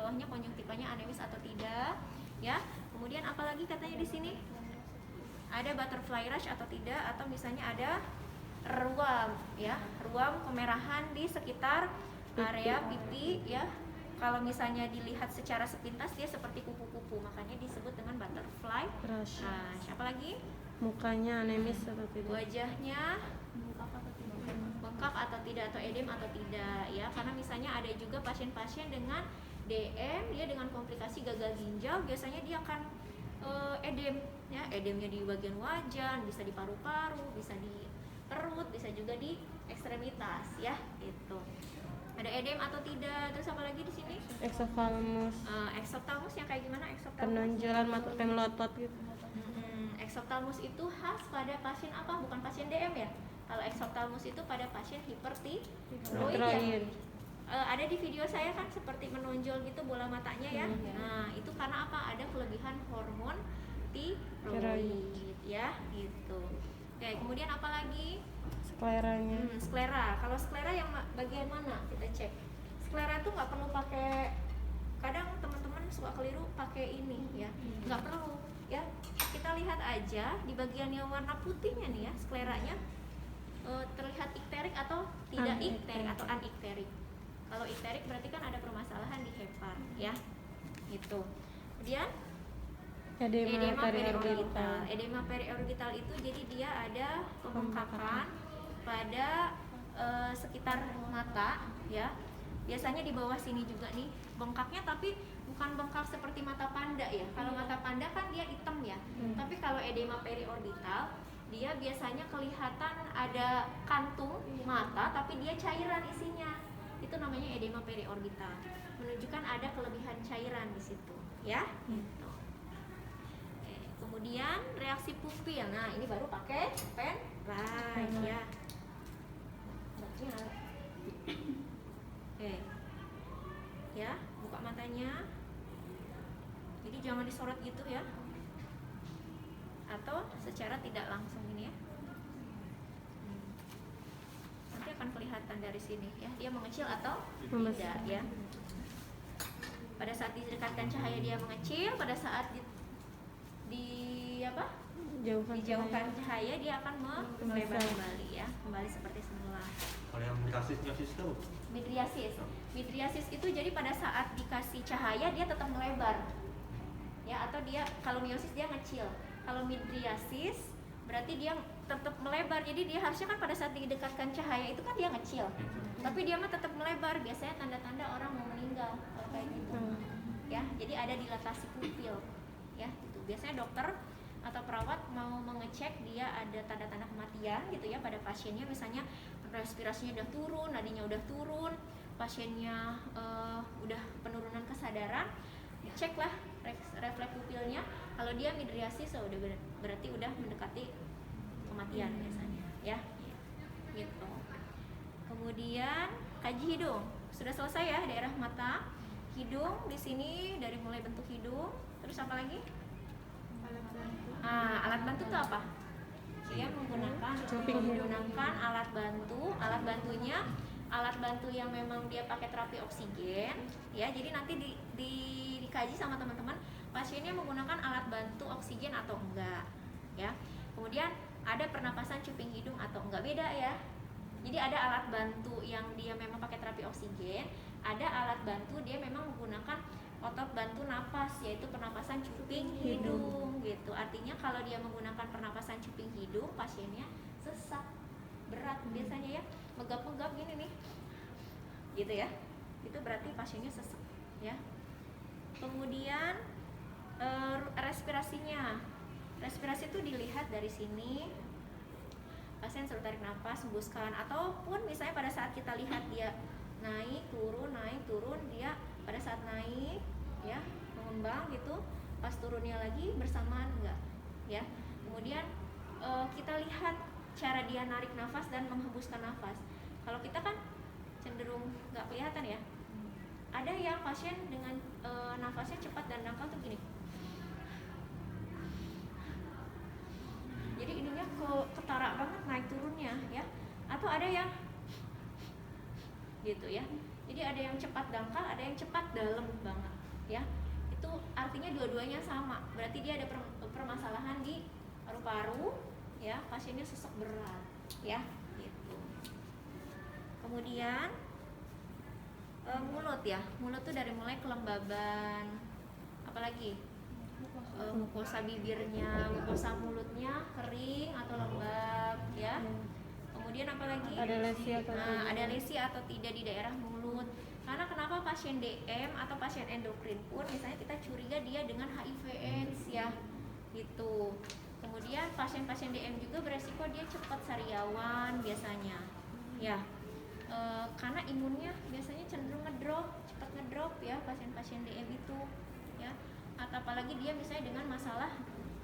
bawahnya konjungtivanya anemis atau tidak, ya. Kemudian apalagi katanya di sini? Ada butterfly rash atau tidak, atau misalnya ada ruam, ya, ruam kemerahan di sekitar area pipi, ya. Kalau misalnya dilihat secara sepintas dia seperti kupu-kupu, makanya disebut dengan butterfly rash. Siapa lagi? Mukanya anemis atau tidak? Wajahnya bengkak atau tidak, atau edem atau tidak, ya. Karena misalnya ada juga pasien-pasien dengan DM, dia dengan komplikasi gagal ginjal, biasanya dia akan edem, ya. Edemnya di bagian wajah, bisa di paru-paru, bisa di perut, bisa juga di ekstremitas, ya, gitu. Ada edem atau tidak? Terus apa lagi di sini? Exophthalmos. Exophthalmos yang kayak gimana exophthalmos? Penonjolan mata kayak melotot gitu. Exophthalmos itu khas pada pasien apa? Bukan pasien DM, ya. Kalau exophthalmos itu pada pasien hipertiroid, ya. Ada di video saya kan seperti menonjol gitu bola matanya, ya. Nah, itu karena apa? Ada kelebihan hormon tiroid, ya, gitu. Oke, kemudian apa lagi? Skleranya. Sklera. Kalau sklera yang bagian mana? Kita cek. Sklera tuh nggak perlu pakai. Kadang teman-teman suka keliru pakai ini, ya. Nggak perlu, ya. Kita lihat aja di bagian yang warna putihnya nih, ya, skleranya terlihat ikterik atau tidak ikterik atau anikterik. Kalau ikterik berarti kan ada permasalahan di hepar, ya. Gitu. Kemudian edema periorbital. Edema periorbital itu jadi dia ada pembengkakan pada sekitar mata, ya. Biasanya di bawah sini juga nih bengkaknya, tapi bukan bengkak seperti mata panda, ya. Kalau mata panda kan dia hitam, ya. Tapi kalau edema periorbital dia biasanya kelihatan ada kantung mata tapi dia cairan isinya. Itu namanya edema periorbital. Menunjukkan ada kelebihan cairan di situ, ya. Gitu. Kemudian reaksi pupil. Nah, ini baru pakai pen right, ya. Oke. Ya, buka matanya. Jadi jangan disorot gitu, ya. Atau secara tidak langsung ini, ya. Nanti akan kelihatan dari sini, ya. Dia mengecil atau tidak, ya. Pada saat didekatkan cahaya dia mengecil, pada saat dijauhkan cahaya dia akan melebar kembali, ya, kembali seperti semula. Kalau yang miosis itu? Midriasis itu jadi pada saat dikasih cahaya dia tetap melebar, ya, atau dia kalau miosis dia ngecil. Kalau midriasis berarti dia tetap melebar, jadi dia harusnya kan pada saat didekatkan cahaya itu kan dia ngecil, tapi dia mah tetap melebar. Biasanya tanda-tanda orang mau meninggal kalau kayak gitu, ya. Jadi ada dilatasi pupil, ya, gitu. Biasanya dokter atau perawat mau mengecek dia ada tanda-tanda kematian gitu, ya, pada pasiennya. Misalnya respirasinya udah turun, nadinya udah turun, pasiennya udah penurunan kesadaran, ceklah refleks pupilnya. Kalau dia midriasis udah berarti udah mendekati kematian biasanya, ya, gitu. Kemudian kaji hidung sudah selesai, ya, daerah mata, hidung di sini dari mulai bentuk hidung. Terus apa lagi? Alat bantu itu apa? Dia menggunakan alat bantu. Alat bantunya alat bantu yang memang dia pakai terapi oksigen, ya. Jadi nanti dikaji sama teman-teman pasiennya menggunakan alat bantu oksigen atau enggak, ya. Kemudian ada pernapasan cuping hidung atau enggak, beda, ya. Jadi ada alat bantu yang dia memang pakai terapi oksigen, ada alat bantu dia memang menggunakan otot bantu napas, yaitu pernapasan cuping hidung, gitu. Artinya kalau dia menggunakan pernapasan cuping hidung, pasiennya sesak berat biasanya, ya, megap-megap gini nih, gitu, ya. Itu berarti pasiennya sesak, ya. Kemudian respirasinya. Respirasi itu dilihat dari sini. Pasien suruh tarik nafas, hembuskan, ataupun misalnya pada saat kita lihat dia naik turun, dia pada saat naik, ya, mengembang gitu, pas turunnya lagi bersamaan enggak, ya. Kemudian kita lihat cara dia narik nafas dan menghembuskan nafas. Kalau kita kan cenderung nggak kelihatan, ya. Ada yang pasien dengan nafasnya cepat dan dangkal tuh gini. Jadi ininya ketara banget naik turunnya, ya. Atau ada yang gitu, ya. Jadi ada yang cepat dangkal, ada yang cepat dalam banget. ya. Itu artinya dua-duanya sama, berarti dia ada permasalahan di paru-paru, ya, pasiennya sesak berat, ya, gitu. Kemudian mulut ya, mulut tuh dari mulai kelembaban, apalagi mukosa bibirnya, mukosa mulutnya kering atau lembab, ya. Kemudian apalagi Ada lesi atau tidak? ada lesi atau tidak di daerah mulut. Karena kenapa pasien DM atau pasien endokrin pun misalnya kita curiga dia dengan HIV/AIDS, ya, gitu. Kemudian pasien-pasien DM juga beresiko dia cepat sariawan biasanya, ya. Karena imunnya biasanya cenderung cepat ngedrop ya pasien-pasien DM itu, ya. Atau apalagi dia misalnya dengan masalah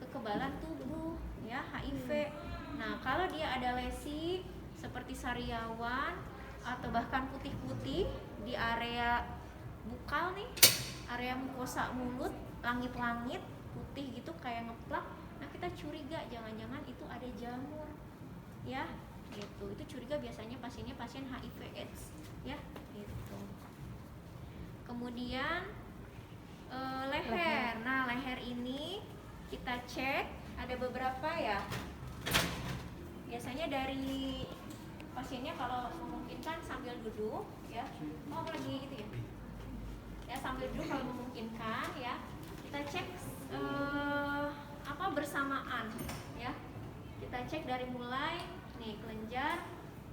kekebalan tubuh, ya, HIV. Nah, kalau dia ada lesi seperti sariawan atau bahkan putih-putih di area bukal nih, area mukosa mulut, langit-langit putih gitu kayak ngeplak, nah kita curiga jangan-jangan itu ada jamur, ya, gitu. Itu curiga biasanya pasiennya pasien HIV/AIDS, ya, gitu. Kemudian leher. Nah, leher ini kita cek ada beberapa ya. Biasanya dari pasiennya kalau memungkinkan sambil duduk, ya. Oh, lagi itu ya. Ya, sambil duduk kalau memungkinkan, ya. Kita cek bersamaan, ya. Kita cek dari mulai nih kelenjar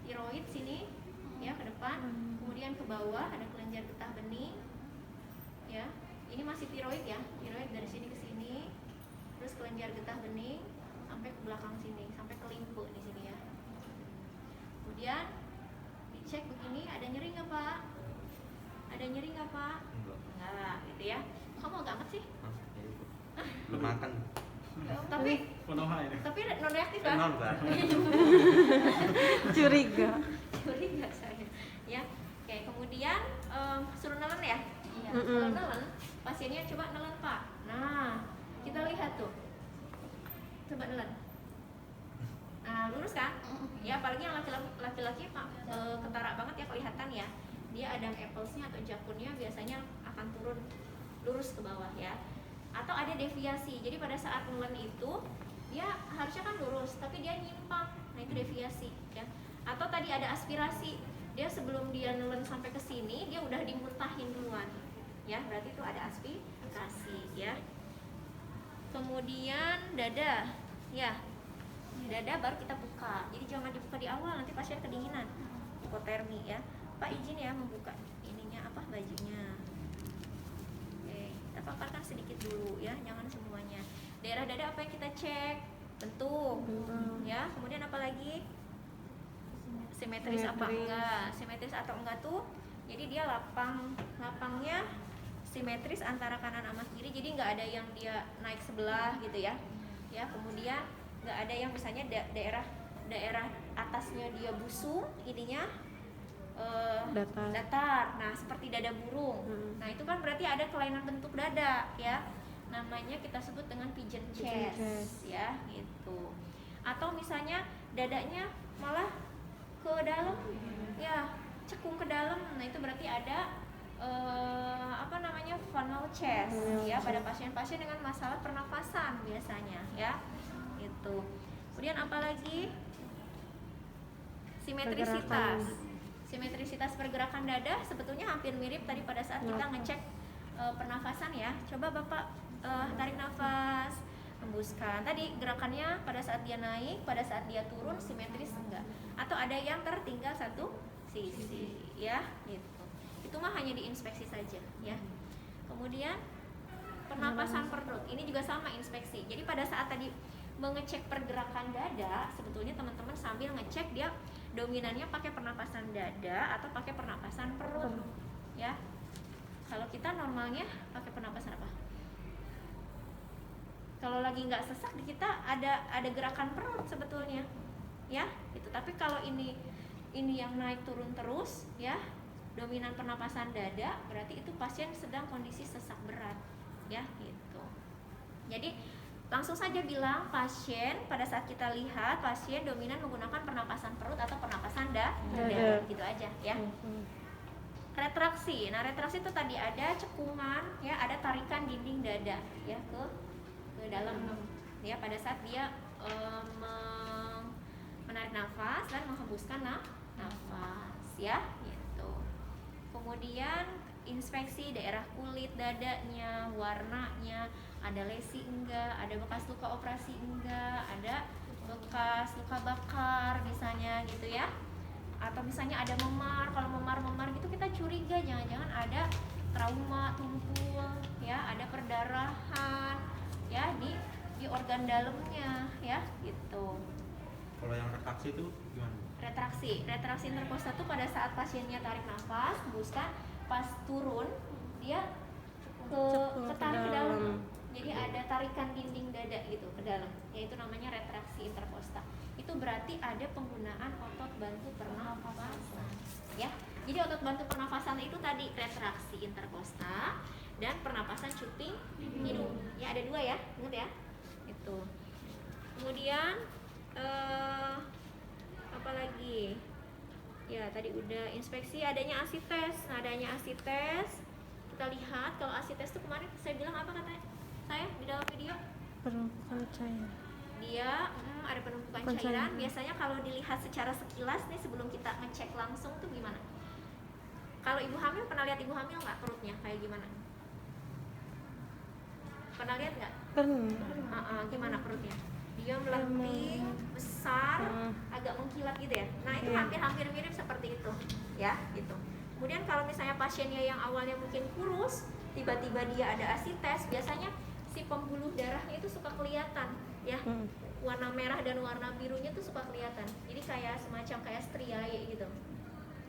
tiroid sini, ya, ke depan, kemudian ke bawah ada kelenjar getah bening, ya. Ini masih tiroid ya, tiroid dari sini ke sini, terus kelenjar getah bening sampai ke belakang sini, sampai ke limpe di sini ya. Kemudian dicek begini, ada nyeri nggak Pak? Ada nyeri nggak Pak? Enggak, gitu ya. Kamu agak amat sih? Belum makan. Tapi Konoha ini. tapi non reaktif kan? Non, Pak. Curiga. Curiga saya. Ya. Oke, kemudian suruh nelen ya. Iya. Mm-mm. Kalau nelen, pasiennya coba nelen Pak. Nah, kita lihat tuh. Coba nelen. Nah, lurus kan? Ya, apalagi yang laki-laki Pak, ketara banget ya kelihatan ya. Dia ada applesnya atau jakunnya biasanya akan turun lurus ke bawah ya. Atau ada deviasi. Jadi pada saat nelen itu dia harusnya kan lurus, tapi dia nyimpang. Nah, itu deviasi ya. Atau tadi ada aspirasi. Dia sebelum dia nelen sampai ke sini, dia udah dimuntahin duluan. Ya, berarti itu ada aspirasi ya. Kemudian dada. Ya. Dada baru kita buka. Jadi jangan dibuka di awal, nanti pasien kedinginan. Hipotermi ya. Pak izin ya membuka ininya bajunya. Oke, kita paparkan sedikit dulu ya, jangan semuanya. Daerah dada apa yang kita cek? Bentuk. Ya, kemudian apa lagi? Simetris apa enggak? Simetris atau enggak tuh? Jadi dia lapangnya simetris antara kanan sama kiri. Jadi nggak ada yang dia naik sebelah gitu ya. Ya, kemudian nggak ada yang misalnya daerah atasnya dia busung, ininya datar. Nah, seperti dada burung. Nah, itu kan berarti ada kelainan bentuk dada ya. Namanya kita sebut dengan pigeon chest ya, gitu. Atau misalnya dadanya malah ke dalam ya, cekung ke dalam. Nah, itu berarti ada funnel chest ya pada pasien-pasien dengan masalah pernafasan biasanya ya. Gitu. Kemudian apalagi simetrisitas. Simetrisitas pergerakan dada sebetulnya hampir mirip tadi pada saat kita ngecek pernafasan ya. Coba Bapak tarik nafas, hembuskan. Tadi gerakannya pada saat dia naik, pada saat dia turun simetris enggak? Atau ada yang tertinggal satu sisi ya, gitu. Itu mah hanya diinspeksi saja ya. Kemudian pernapasan perut. Ini juga sama inspeksi. Jadi pada saat tadi mengecek pergerakan dada, sebetulnya teman-teman sambil ngecek dia dominannya pakai pernapasan dada atau pakai pernapasan perut ya. Kalau kita normalnya pakai pernapasan apa? Kalau lagi nggak sesak di kita ada gerakan perut sebetulnya ya gitu. Tapi kalau ini yang naik turun terus ya, dominan pernapasan dada, berarti itu pasien sedang kondisi sesak berat ya gitu. Jadi langsung saja bilang pasien, pada saat kita lihat pasien dominan menggunakan pernapasan perut atau pernapasan dada, gitu aja ya. Retraksi. Nah, retraksi itu tadi ada cekungan ya, ada tarikan dinding dada ya ke dalam ya pada saat dia menarik nafas dan menghembuskan nafas ya gitu. Kemudian inspeksi daerah kulit dadanya, warnanya, ada lesi enggak, ada bekas luka operasi enggak, ada bekas luka bakar misalnya gitu ya, atau misalnya ada memar. Kalau memar gitu kita curiga jangan-jangan ada trauma tumpul ya, ada perdarahan ya di organ dalamnya ya gitu. Kalau yang retraksi itu gimana? Retraksi interkosta itu pada saat pasiennya tarik nafas, hembuskan, pas turun dia ketarik ke dalam. Jadi ada tarikan dinding dada gitu ke dalam, yaitu namanya retraksi interkosta. Itu berarti ada penggunaan otot bantu pernafasan ya. Jadi otot bantu pernafasan itu tadi retraksi interkosta dan pernapasan cuping hidung. Ya ada 2 ya, ingat ya. Itu. Kemudian apa lagi? Ya tadi udah inspeksi adanya asites. Nah, adanya asites kita lihat kalau asites itu kemarin saya bilang apa katanya saya di dalam video? Penumpukan cairan. Dia ada penumpukan cairan. Biasanya kalau dilihat secara sekilas nih sebelum kita ngecek langsung tuh gimana? Kalau ibu hamil, pernah lihat ibu hamil nggak perutnya kayak gimana? Pernah lihat nggak? Pernah. Gimana perutnya? Dia melenting, besar, agak mengkilat gitu ya. Nah itu hampir mirip seperti itu ya gitu. Kemudian kalau misalnya pasiennya yang awalnya mungkin kurus, tiba-tiba dia ada asites, biasanya si pembuluh darahnya itu suka kelihatan ya. Warna merah dan warna birunya tuh suka kelihatan. Jadi kayak semacam kayak striae gitu.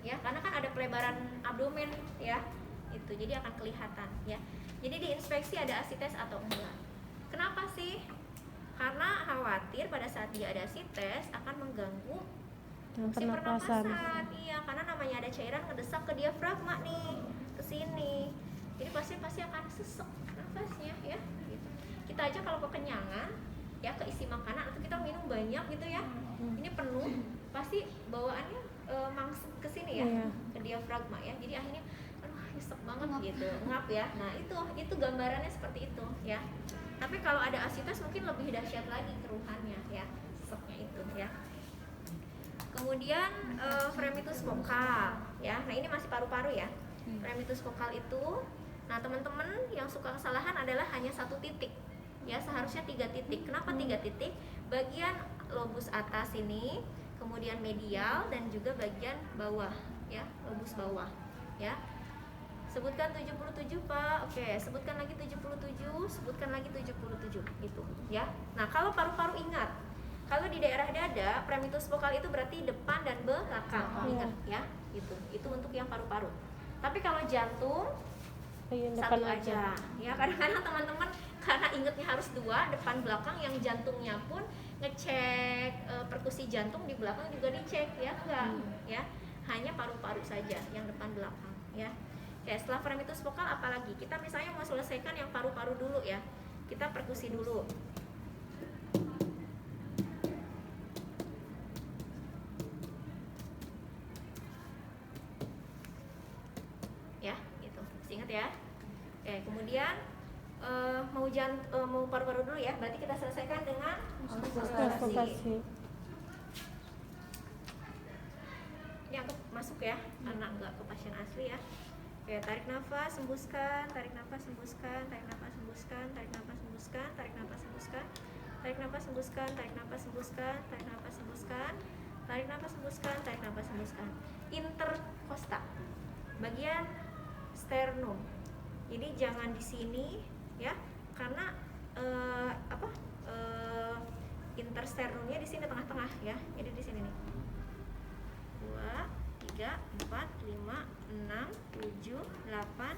Ya, karena kan ada pelebaran abdomen ya. Itu jadi akan kelihatan ya. Jadi diinspeksi ada asites atau enggak. Kenapa sih? Karena khawatir pada saat dia ada asites akan mengganggu fungsi pernapasan. Iya, karena namanya ada cairan ngedesak ke diafragma nih, ke sini. Jadi pasien pasti akan sesek nafasnya ya gitu. Kita aja kalau kekenyangan ya, keisi makanan atau kita minum banyak gitu ya, ini penuh, pasti bawaannya mangsek ke sini ya, ke diafragma ya. Jadi akhirnya aduh nyesek banget gitu, ngap ya. Nah, itu gambarannya seperti itu ya. Tapi kalau ada asites mungkin lebih dahsyat lagi keluhannya ya, seseknya itu ya. Kemudian fremitus vokal ya. Nah, ini masih paru-paru ya. Fremitus vokal itu, nah teman-teman yang suka kesalahan adalah hanya 1 titik ya, seharusnya 3 titik. Kenapa 3 titik? Bagian lobus atas ini, kemudian medial dan juga bagian bawah ya, lobus bawah ya. Sebutkan 77 Pak. Oke, sebutkan lagi 77, sebutkan lagi 77 itu ya. Nah, kalau paru-paru ingat, kalau di daerah dada, fremitus vokal itu berarti depan dan belakang. Ingat ya, itu untuk yang paru-paru. Tapi kalau jantung satu aja. Ya, kadang-kadang teman-teman karena ingetnya harus 2 depan belakang, yang jantungnya pun ngecek perkusi jantung di belakang juga dicek ya, enggak ya. Hanya paru-paru saja yang depan belakang ya. Oke, setelah fremitus vokal apalagi? Kita misalnya mau selesaikan yang paru-paru dulu ya. Kita perkusi dulu. Ya, itu. Masih ingat ya? Oke, kemudian mau paru-paru dulu ya. Berarti kita selesaikan dengan auskultasi. Ini aku masuk ya, karena enggak ke pasien asli ya. Oke, tarik nafas, hembuskan, tarik nafas, hembuskan, tarik nafas, hembuskan, tarik nafas, hembuskan, tarik nafas, hembuskan, tarik nafas, hembuskan, tarik nafas, hembuskan, tarik nafas, hembuskan, tarik nafas, hembuskan, tarik nafas, hembuskan. Interkosta, bagian sternum. Jadi jangan di sini ya, karena intersternumnya di sini tengah-tengah ya. Jadi di sini nih. 2 3, 4, 5, 6, 7, 8,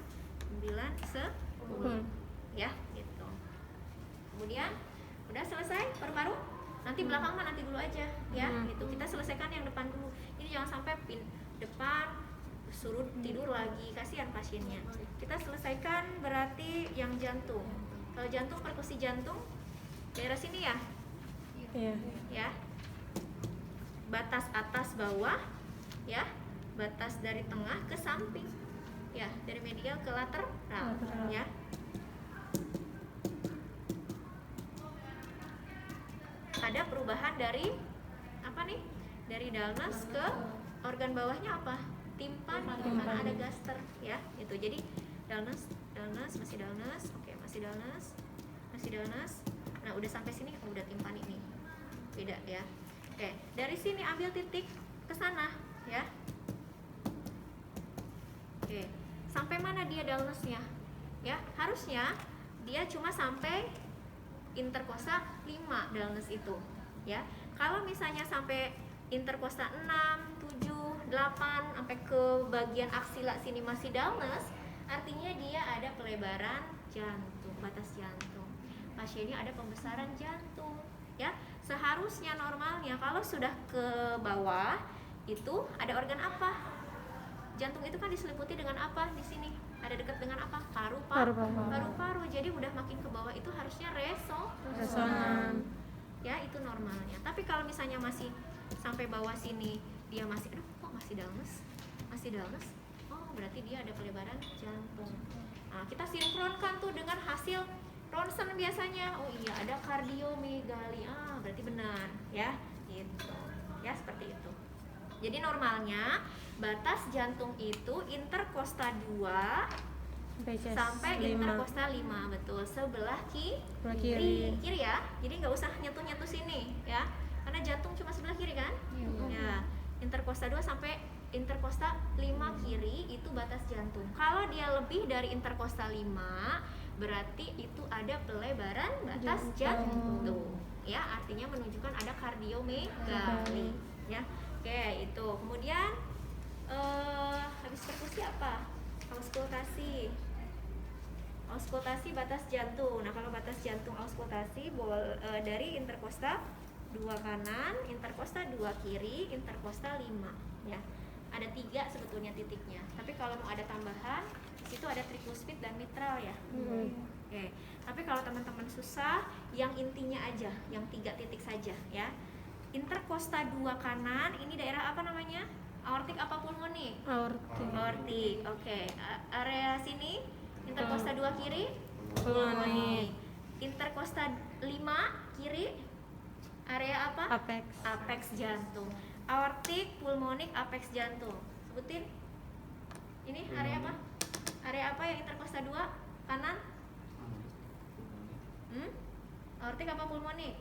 9, 10 ya gitu. Kemudian udah selesai paru-paru, nanti belakang mah nanti dulu aja ya gitu. Kita selesaikan yang depan dulu. Jadi jangan sampai depan suruh tidur lagi, kasihan pasiennya. Kita selesaikan berarti yang jantung. Kalau jantung, perkusi jantung daerah sini ya. Ya, batas atas bawah ya, batas dari tengah ke samping ya, dari medial ke lateral ya. dari apa nih? Dari dalnas ke organ bawahnya apa? Timpani, karena ada gaster ya. Itu. Jadi dalnas, masih dalnas, oke, masih dalnas. Nah, udah sampai sini udah timpani nih. Beda ya. Oke, dari sini ambil titik ke sana ya. Oke, sampai mana dia dalnasnya? Ya, harusnya dia cuma sampai interkosta 5 dalnas itu ya. Kalau misalnya sampai interkosta 6, 7, 8 sampai ke bagian aksila sini masih dalnas, artinya dia ada pelebaran jantung, batas jantung. Pasiennya ada pembesaran jantung ya. Seharusnya normalnya kalau sudah ke bawah itu ada organ apa? Jantung itu kan diselimuti dengan apa di sini? Ada dekat dengan apa? Paru-paru. Jadi udah makin ke bawah itu harusnya resonan. Ya, itu normalnya. Tapi kalau misalnya masih sampai bawah sini dia masih kok masih dalnas? Oh, berarti dia ada pelebaran jantung. Nah, kita sinkronkan tuh dengan hasil ronsen biasanya. Oh iya, ada kardiomegali. Berarti benar ya. Gitu. Ya, seperti itu. Jadi normalnya batas jantung itu interkosta 2 sampai interkosta 5, betul, sebelah kiri ya. Jadi nggak usah nyentuh sini ya, karena jantung cuma sebelah kiri kan. Ya, interkosta 2 sampai interkosta 5 kiri itu batas jantung. Kalau dia lebih dari interkosta 5 berarti itu ada pelebaran batas jantung ya, artinya menunjukkan ada kardiomegali ya. Oke, itu. Kemudian habis perkusi apa? Auskultasi batas jantung. Nah, kalau batas jantung auskultasi dari interkosta 2 kanan, interkosta 2 kiri, interkosta 5 ya. Ada 3 sebetulnya titiknya. Tapi kalau mau ada tambahan, di situ ada tricuspid dan mitral ya. Oke. Tapi kalau teman-teman susah, yang intinya aja, yang 3 titik saja ya. Interkosta 2 kanan, ini daerah apa namanya? Aortik apa pulmonik? Aortik. Oke. Area sini interkosta 2 kiri pulmonik. Interkosta 5 kiri area apa? Apex jantung. Aortik, pulmonik, apex jantung. Sebutin. Ini area apa? Area apa yang interkosta 2 kanan? Aortik apa pulmonik?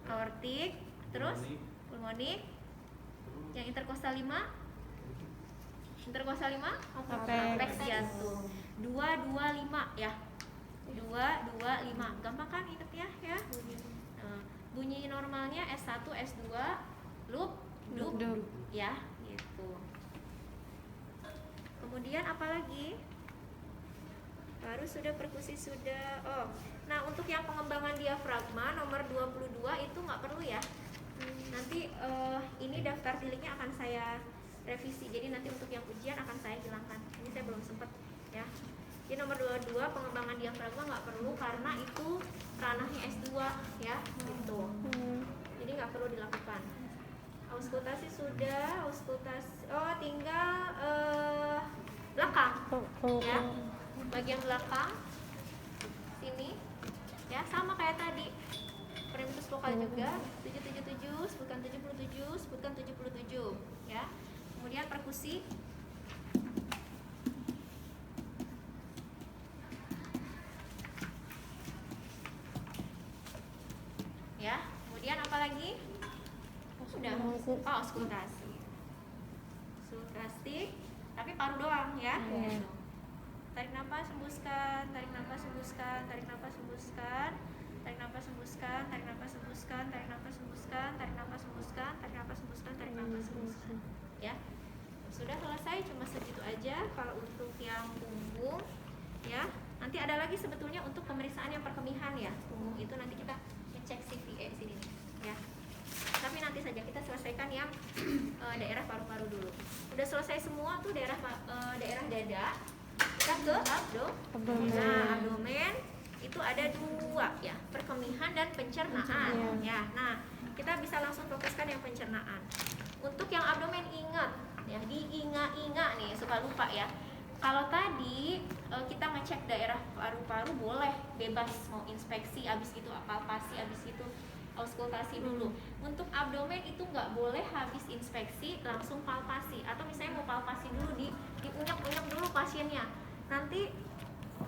Aortik, terus pulmonik. Yang interkosta 5? Interkosta 5? Apex jantung. 225 ya. 225. Gampang kan ingetnya ya? Bunyi normalnya S1, S2 loop ya, gitu. Kemudian apa lagi? Baru sudah perkusi sudah. Oh, nah untuk yang pengembangan diafragma nomor 22 itu nggak perlu ya. Nanti ini daftar pilihnya akan saya revisi. Jadi nanti untuk yang ujian akan saya hilangkan. Ini saya belum sempat ya. Jadi nomor 22 pengembangan diafragma nggak perlu karena itu ranahnya S2 ya, gitu. Jadi nggak perlu dilakukan. Auskultasi sudah, tinggal belakang ya. Bagian belakang sini ya, sama kayak tadi. Perimetus vokal juga 777, sebutkan 77 ya. Kemudian perkusi ya. Kemudian apa lagi? Sudah. Auskultasi. Tapi paru doang ya. Gitu. Tarik nafas, hembuskan, tarik nafas, hembuskan, tarik nafas, hembuskan, tarik nafas, hembuskan, tarik nafas, hembuskan, tarik nafas, hembuskan, tarik nafas, hembuskan, tarik nafas, hembuskan, tarik nafas, hembuskan. Ya. Sudah selesai, cuma segitu aja kalau untuk yang punggung ya. Nanti ada lagi sebetulnya untuk pemeriksaan yang perkemihan ya. Punggung itu nanti kita ngecek CVE sini ya. Tapi nanti saja kita selesaikan yang daerah paru-paru dulu. Udah selesai semua tuh daerah dada. Kita ke abdomen. Nah, abdomen itu ada 2 ya, perkemihan dan pencernaan ya. Nah, kita bisa langsung fokuskan yang pencernaan. Untuk yang abdomen ingat ya, diingat-ingat nih, suka lupa ya. Kalau tadi kita ngecek daerah paru-paru boleh bebas mau inspeksi, abis itu palpasi, abis itu auskultasi dulu. Untuk abdomen itu nggak boleh habis inspeksi langsung palpasi, atau misalnya mau palpasi dulu diunyak-unyak dulu pasiennya, nanti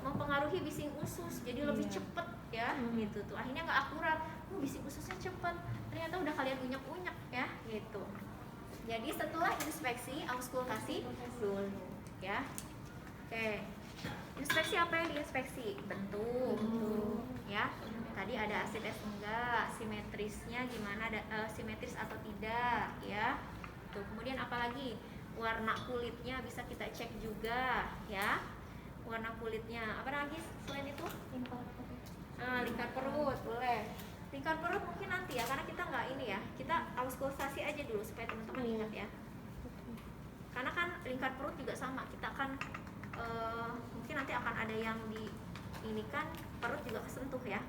mempengaruhi bising usus, jadi lebih cepet ya, gitu tuh. Akhirnya nggak akurat, bising ususnya cepet, ternyata udah kalian unyak-unyak ya, gitu. Jadi setelah inspeksi, auskultasi dulu ya. Oke. Inspeksi apa yang diinspeksi? Bentuk, ya. Tadi ada asides enggak, simetrisnya gimana, simetris atau tidak, ya. Tuh, kemudian apalagi? Warna kulitnya bisa kita cek juga, ya. Warna kulitnya. Apa lagi selain itu? Lingkar perut, boleh. Lingkar perut mungkin nanti ya, karena kita nggak ini ya. Kita auskultasi aja dulu supaya teman-teman ingat ya. Karena kan lingkar perut juga sama, kita akan mungkin nanti akan ada yang di ini kan perut juga kesentuh ya.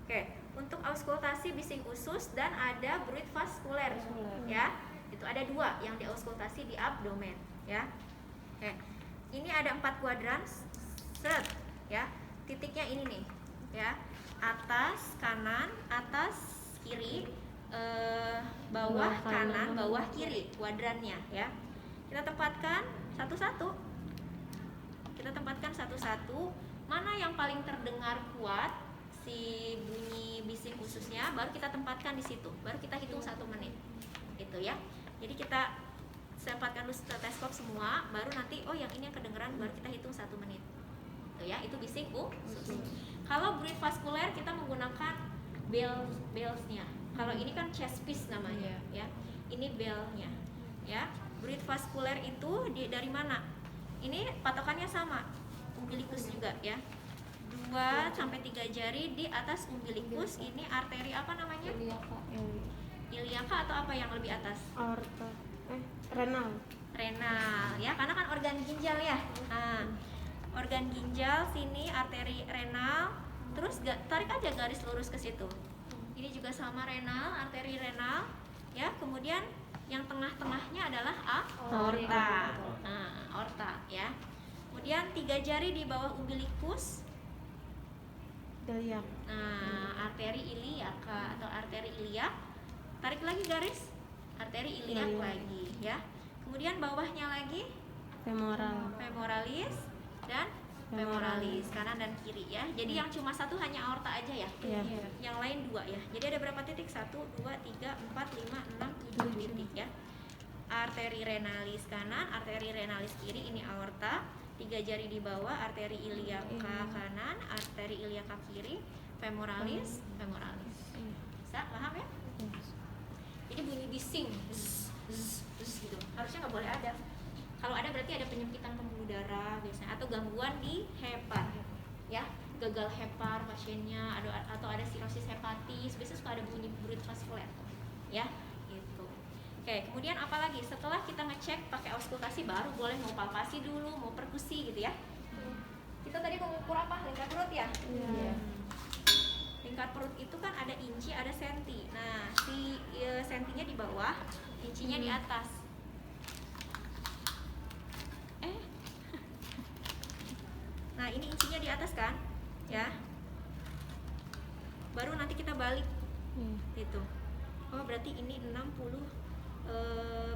Oke, untuk auskultasi bising usus dan ada bruit vaskuler ya. Itu ada 2 yang diauskultasi di abdomen ya. Oke. Ini ada 4 kuadran set ya. Titiknya ini nih ya. Atas kanan, atas kiri, bawah kanan, bawah kiri kuadrannya ya. Kita tempatkan satu-satu. Mana yang paling terdengar kuat si bunyi bising ususnya, baru kita tempatkan di situ. Baru kita hitung 1 menit. Itu ya. Jadi kita tempatkan dulu stetoskop semua, baru nanti yang ini yang kedengeran, baru kita hitung 1 menit. Itu ya, itu bising usus. Kalau bruit vaskuler kita menggunakan bellsnya. Kalau ini kan chest piece namanya ya. Ini bellnya ya. Bruit vaskuler itu dari mana? Ini patokannya sama, umbilikus juga ya. 2 sampai 3 jari di atas umbilikus. Ini arteri apa namanya? Iliaka atau apa yang lebih atas? Aorta. Renal ya, karena kan organ ginjal ya. Nah, organ ginjal sini arteri renal, terus tarik aja garis lurus ke situ. Ini juga sama renal, arteri renal ya. Kemudian yang tengah-tengahnya adalah aorta. Nah, aorta ya. Kemudian 3 jari di bawah umbilikus. iliak. Nah, arteri iliaka atau arteri iliak. Tarik lagi garis, arteri iliak lagi ya. Kemudian bawahnya lagi femoralis dan femoralis, kanan dan kiri ya. Jadi yang cuma satu hanya aorta aja ya. Yang lain 2 ya. Jadi ada berapa titik? 1, 2, 3, 4, 5, 6, 7 titik ya. Arteri renalis kanan, arteri renalis kiri, ini aorta. 3 jari di bawah, arteri iliaka kanan, arteri iliaka kiri, femoralis. Bisa paham ya? Jadi bunyi bising gitu harusnya nggak boleh ada. Kalau ada berarti ada penyempitan pembuluh darah biasanya, atau gangguan di hepar ya, gagal hepar pasiennya, atau ada sirosis hepatis, biasanya suka ada bunyi bruit vaskuler ya gitu. Oke, kemudian apalagi setelah kita ngecek pakai auskultasi, baru boleh mau palpasi dulu, mau perkusi gitu ya. Kita tadi mengukur apa? Lingkar perut ya. Lingkar perut itu kan ada inci, ada senti. Nah, si sentinya di bawah, incinya di atas. Nah, ini incinya di atas kan? Ya. Baru nanti kita balik. Gitu. Oh, berarti ini 60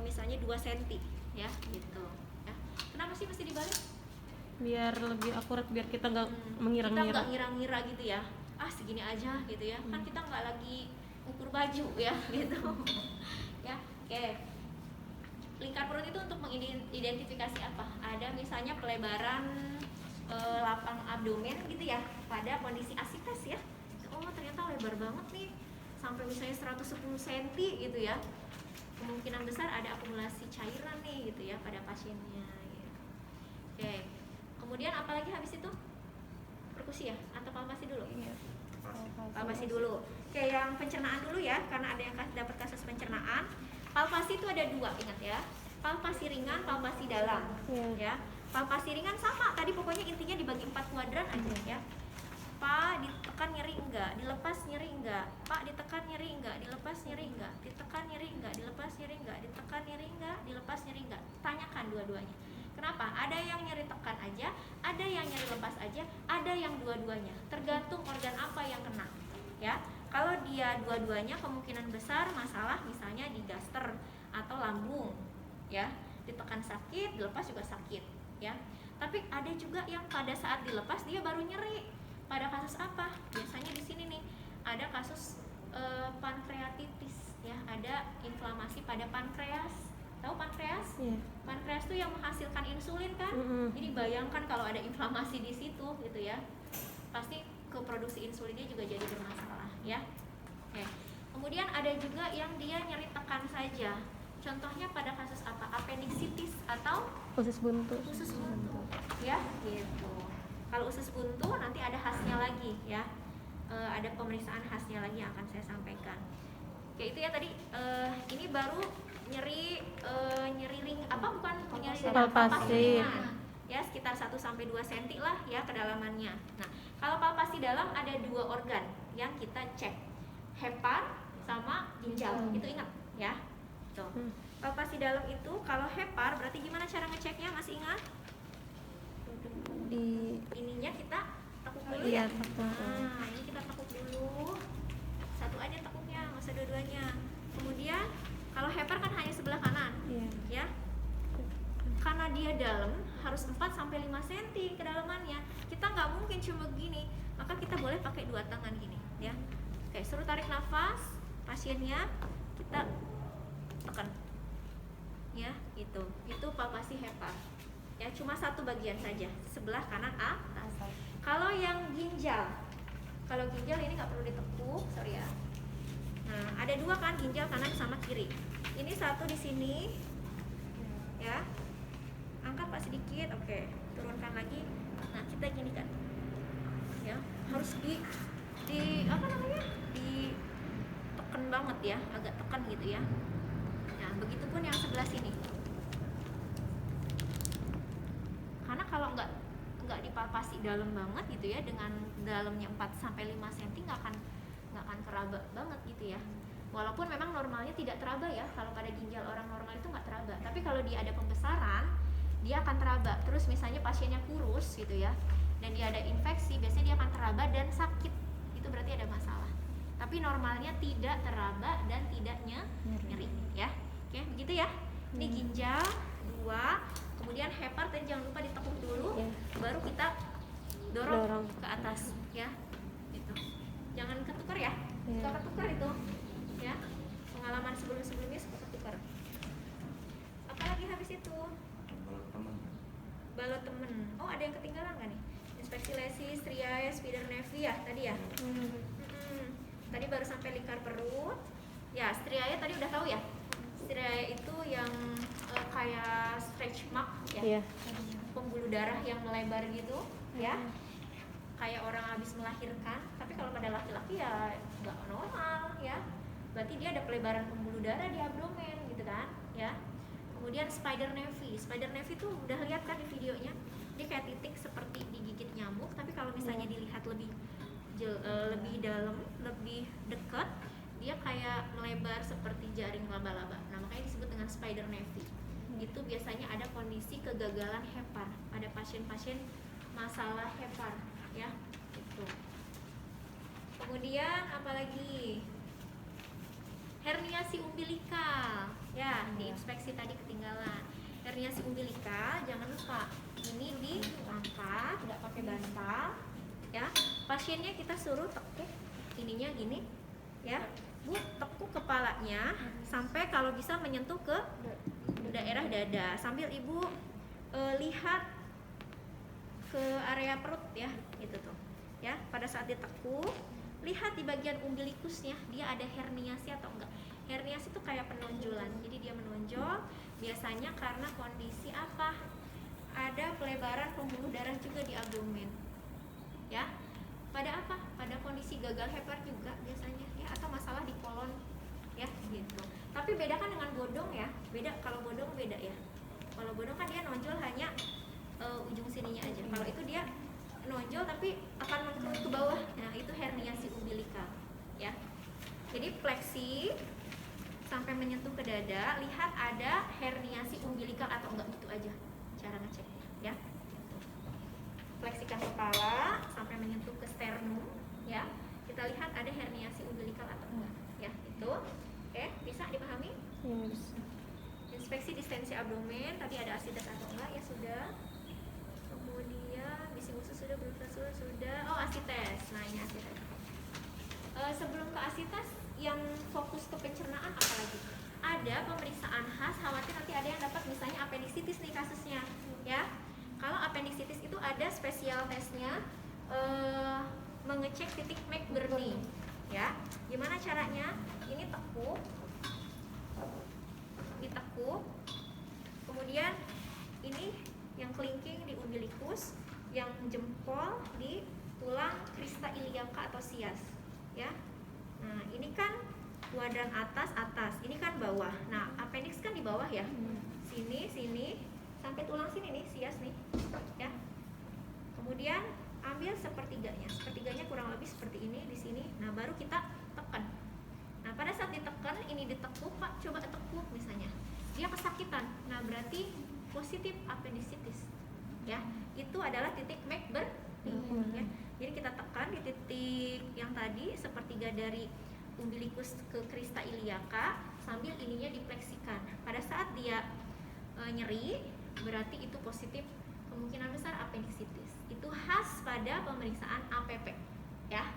misalnya 2 cm ya, gitu. Ya. Kenapa sih mesti dibalik? Biar lebih akurat, biar kita nggak mengira-ngira. Kita nggak ngira-ngira gitu ya. Segini aja gitu ya. Kan kita nggak lagi ukur baju ya, gitu. Ya, oke. Lingkar perut itu untuk mengidentifikasi apa? Ada misalnya pelebaran lapang abdomen gitu ya, pada kondisi asites ya. Oh, ternyata lebar banget nih, sampai misalnya 110 cm gitu ya. Kemungkinan besar ada akumulasi cairan nih gitu ya pada pasiennya gitu. Oke. Kemudian apalagi habis itu? Perkusi ya? Atau palpasi dulu? Palpasi dulu. Oke, yang pencernaan dulu ya, karena ada yang dapat kasus pencernaan. Palpasi itu ada 2, ingat ya. Palpasi ringan, palpasi dalam ya. Palpasi ringan sama, tadi pokoknya intinya dibagi 4 kuadran aja ya. Pak, ditekan nyeri enggak, dilepas nyeri enggak. Pak, ditekan nyeri enggak, dilepas nyeri enggak. Ditekan nyeri enggak, dilepas nyeri enggak. Ditekan nyeri enggak, dilepas nyeri enggak. Tanyakan dua-duanya. Kenapa? Ada yang nyeri tekan aja, ada yang nyeri lepas aja, ada yang dua-duanya. Tergantung organ apa yang kena. Ya. Kalau dia dua-duanya kemungkinan besar masalah misalnya di gaster atau lambung, ya, ditekan sakit, dilepas juga sakit, ya. Tapi ada juga yang pada saat dilepas dia baru nyeri. Pada kasus apa? Biasanya di sini nih ada kasus pankreatitis, ya, ada inflamasi pada pankreas. Tahu pankreas? Iya. Pankreas tuh yang menghasilkan insulin kan? Jadi bayangkan kalau ada inflamasi di situ gitu ya, pasti keproduksi insulinnya juga jadi bermasalah, ya. Oke. Kemudian ada juga yang dia nyeri tekan saja. Contohnya pada kasus apa? Appendicitis atau Usus buntu. usus buntu, ya, gitu. Kalau usus buntu nanti ada khasnya lagi, ya. Ada pemeriksaan khasnya lagi yang akan saya sampaikan. Oke, itu ya tadi. Ini baru nyeri ring apa bukan nyeri Palpasi. ya, sekitar 1 sampai 2 cm lah ya kedalamannya. Nah, kalau palpasi dalam ada 2 organ yang kita cek, hepar sama ginjal. Itu ingat ya. Tuh. Palpasi dalam itu kalau hepar berarti gimana cara ngeceknya, masih ingat? Di Ininya kita tekuk dulu Iya, ya. tekuk. Nah, ini kita tekuk dulu. Satu aja tekuknya, nggak usah dua-duanya. Kemudian kalau hepar kan hanya sebelah kanan, Iya. ya. Karena dia dalam harus 4 sampai 5 cm kedalamannya. Kita nggak mungkin cuma begini, maka kita boleh pakai 2 tangan gini, ya. Oke, suruh tarik nafas pasiennya, kita tekan. Ya, itu palpasi hepar. Ya, cuma satu bagian saja, sebelah kanan atas. Kalau yang ginjal, ini nggak perlu ditekuk, sorry ya. Nah, ada 2 kan, ginjal kanan sama kiri. Ini satu di sini, ya. Angkat Pak sedikit, oke. Turunkan lagi. Nah, kita gini kan, ya. Harus di apa namanya? Ditekan banget ya, agak tekan gitu ya. Nah, begitupun yang sebelah sini. Karena kalau nggak dipalpasi dalam banget gitu ya, dengan dalamnya 4 sampai 5 cm nggak akan teraba banget gitu ya. Walaupun memang normalnya tidak teraba ya, kalau pada ginjal orang normal itu nggak teraba. Tapi kalau dia ada pembesaran, dia akan teraba. Terus misalnya pasiennya kurus gitu ya, dan dia ada infeksi, biasanya dia akan teraba dan sakit. Itu berarti ada masalah. Tapi normalnya tidak teraba dan tidak nyeri ya. Oke, begitu ya. Ini ginjal 2, kemudian hepar tadi jangan lupa ditekuk dulu, baru kita dorong ke atas ya. Gitu. Jangan ketukar ya. Suka ketukar itu. Ya. Pengalaman sebelumnya suka ketukar. Apalagi habis itu? Balot temen. Oh, ada yang ketinggalan nggak nih? Inspeksi lesi, striae, spider nevi ya tadi ya. Tadi baru sampai lingkar perut. Ya, striae tadi udah tahu ya. Striae itu yang kayak stretch mark ya. Pembuluh darah yang melebar gitu, ya. Kayak orang habis melahirkan, tapi kalau pada laki-laki ya nggak normal ya. Berarti dia ada pelebaran pembuluh darah di abdomen gitu kan, ya. Kemudian spider nevi tuh udah lihat kan di videonya, dia kayak titik seperti digigit nyamuk, tapi kalau misalnya dilihat lebih dalam, lebih dekat, dia kayak melebar seperti jaring laba-laba. Nah, makanya disebut dengan spider nevi. Itu biasanya ada kondisi kegagalan hepar pada pasien-pasien masalah hepar ya. Itu. Kemudian apalagi? Herniasi umbilikal. Ya, diinspeksi tadi ketinggalan. Herniasi umbilikal, jangan lupa ini diangkat, nggak pakai bantal, ya. Pasiennya kita suruh tekuk ininya gini, ya. Bu, tekuk kepalanya sampai kalau bisa menyentuh ke daerah dada, sambil ibu lihat ke area perut ya, gitu tuh. Ya, pada saat ditekuk, lihat di bagian umbilikusnya dia ada herniasi atau enggak. Herniasi itu kayak penonjolan, jadi dia menonjol biasanya karena kondisi apa? Ada pelebaran pembuluh darah juga di abdomen, ya. Pada apa? Pada kondisi gagal hepar juga biasanya, ya, atau masalah di kolon, ya, gitu. Tapi beda kan dengan bodong ya, beda. Kalau bodong beda ya. Kalau bodong kan dia nonjol hanya ujung sininya aja. Kalau itu dia nonjol tapi akan mengkerut ke bawah. Nah, itu herniasi umbilikal, ya. Jadi fleksi sampai menyentuh ke dada, lihat ada herniasi umbilikal atau enggak, gitu aja cara ngeceknya, ya. Fleksikan kepala sampai menyentuh ke sternum, ya. Kita lihat ada herniasi umbilikal fungsi abdomen, tadi ada asitas atau enggak ya sudah. Kemudian bising usus sudah, belum sudah. Oh, asites. Nah, ini asites. Sebelum ke asites, yang fokus ke pencernaan apa lagi? Ada pemeriksaan khas, khawatir nanti ada yang dapat misalnya appendicitis nih kasusnya, ya. Kalau appendicitis itu ada spesial tesnya, mengecek titik McBurney, ya. Gimana caranya? Ini tekuk, ditekuk, kemudian ini yang kelingking di umbilikus, yang jempol di tulang crista iliaca atau sias, ya. Nah, ini kan kuadran atas, ini kan bawah. Nah, appendix kan di bawah ya. Sini, sampai tulang sini nih, sias nih, ya. Kemudian ambil sepertiganya kurang lebih seperti ini di sini. Nah, baru kita tekan. Nah, pada saat ditekan, ini ditekuk, Pak, coba tekuk misalnya. Dia kesakitan. Nah, berarti positif appendicitis. Ya, itu adalah titik McBurney, ya. Jadi kita tekan di titik yang tadi sepertiga dari umbilikus ke crista iliaca sambil ininya dipleksikan. Pada saat dia nyeri, berarti itu positif, kemungkinan besar appendicitis. Itu khas pada pemeriksaan APP, ya.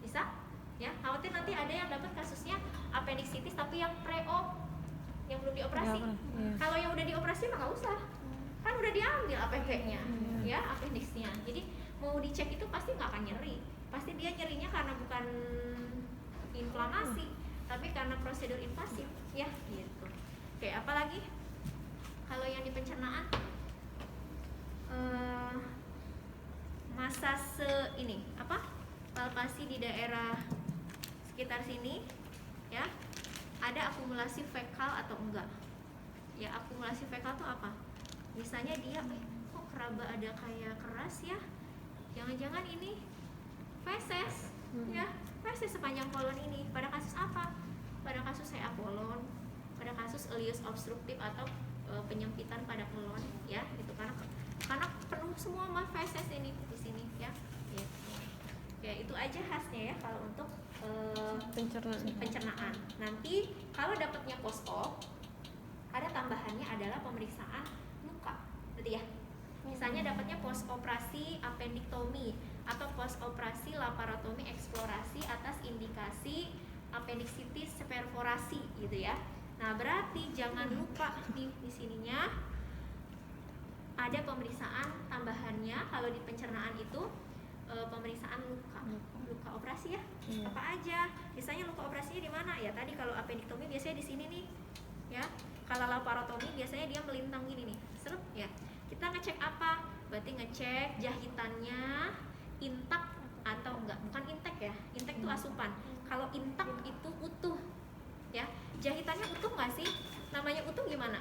Bisa? Ya, khawatir nanti ada yang dapat kasusnya appendicitis tapi yang pre-op, yang belum dioperasi. Kalau yang udah dioperasi mah nggak usah, kan udah diambil APP-nya, ya, appendixnya. Jadi mau dicek itu pasti nggak akan nyeri, pasti dia nyerinya karena bukan inflamasi, tapi karena prosedur invasif, ya, gitu. Oke, apa lagi? Kalau yang di pencernaan, masase ini apa? Palpasi di daerah sekitar sini, ya. Ada akumulasi fekal atau enggak? Ya, akumulasi fekal itu apa? Misalnya dia, kok keraba ada kayak keras ya? Jangan-jangan ini feses, ya, feses sepanjang kolon ini. Pada kasus apa? Pada kasus sea kolon, pada kasus ileus obstruktif atau penyempitan pada kolon, ya, itu karena penuh semua sama feses ini di sini, ya. Gitu. Ya, itu aja khasnya ya kalau untuk pencernaan. Nanti kalau dapatnya post-op, ada tambahannya adalah pemeriksaan luka, berarti ya. Misalnya dapatnya post operasi appendiktomi atau post operasi laparotomi eksplorasi atas indikasi appendicitis perforasi gitu ya. Nah, berarti jangan lupa nih di sininya ada pemeriksaan tambahannya kalau di pencernaan itu, pemeriksaan luka operasi ya. Apa aja? Misalnya luka operasinya di mana? Ya tadi kalau appendiktomi biasanya di sini nih. Ya. Kalau laparotomi biasanya dia melintang gini nih. Serep ya. Kita ngecek apa? Berarti ngecek jahitannya intak atau enggak. Bukan intek ya. Intek itu asupan. Kalau intak itu utuh. Ya. Jahitannya utuh nggak sih? Namanya utuh gimana?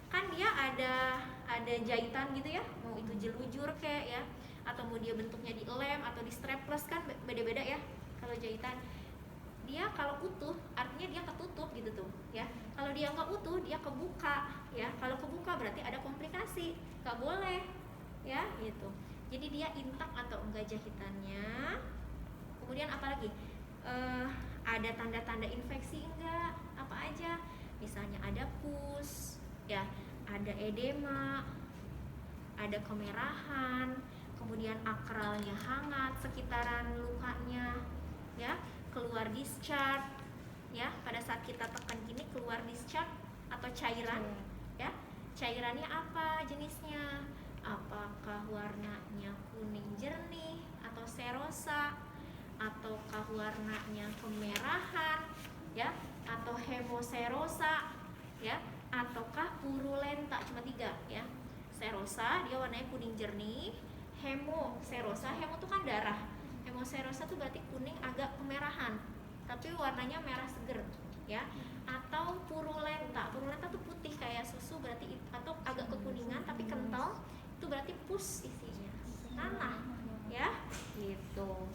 Kan dia ada jahitan gitu ya. Mau itu jelujur kayak ya, atau mau dia bentuknya di lem atau di strapless, kan beda-beda ya. Kalau jahitan dia kalau utuh artinya dia ketutup gitu tuh ya. Kalau dia nggak utuh dia kebuka ya. Kalau kebuka berarti ada komplikasi, nggak boleh ya gitu. Jadi dia intak atau enggak jahitannya. Kemudian apa lagi? Ada tanda-tanda infeksi enggak? Apa aja? Misalnya ada pus ya, ada edema, ada kemerahan, kemudian akralnya hangat sekitaran lukanya ya, keluar discharge ya. Pada saat kita tekan gini keluar discharge atau cairan ya. Cairannya apa jenisnya? Apakah warnanya kuning jernih atau serosa, ataukah warnanya kemerahan ya, atau hemoserosa ya, ataukah purulenta? Cuma 3 ya. Serosa dia warnanya kuning jernih, hemoserosa, hemo itu kan darah, hemoserosa tuh berarti kuning agak kemerahan tapi warnanya merah seger ya. Atau purulenta tuh putih kayak susu berarti, atau agak kekuningan tapi kental, itu berarti pus isinya, nanah ya gitu.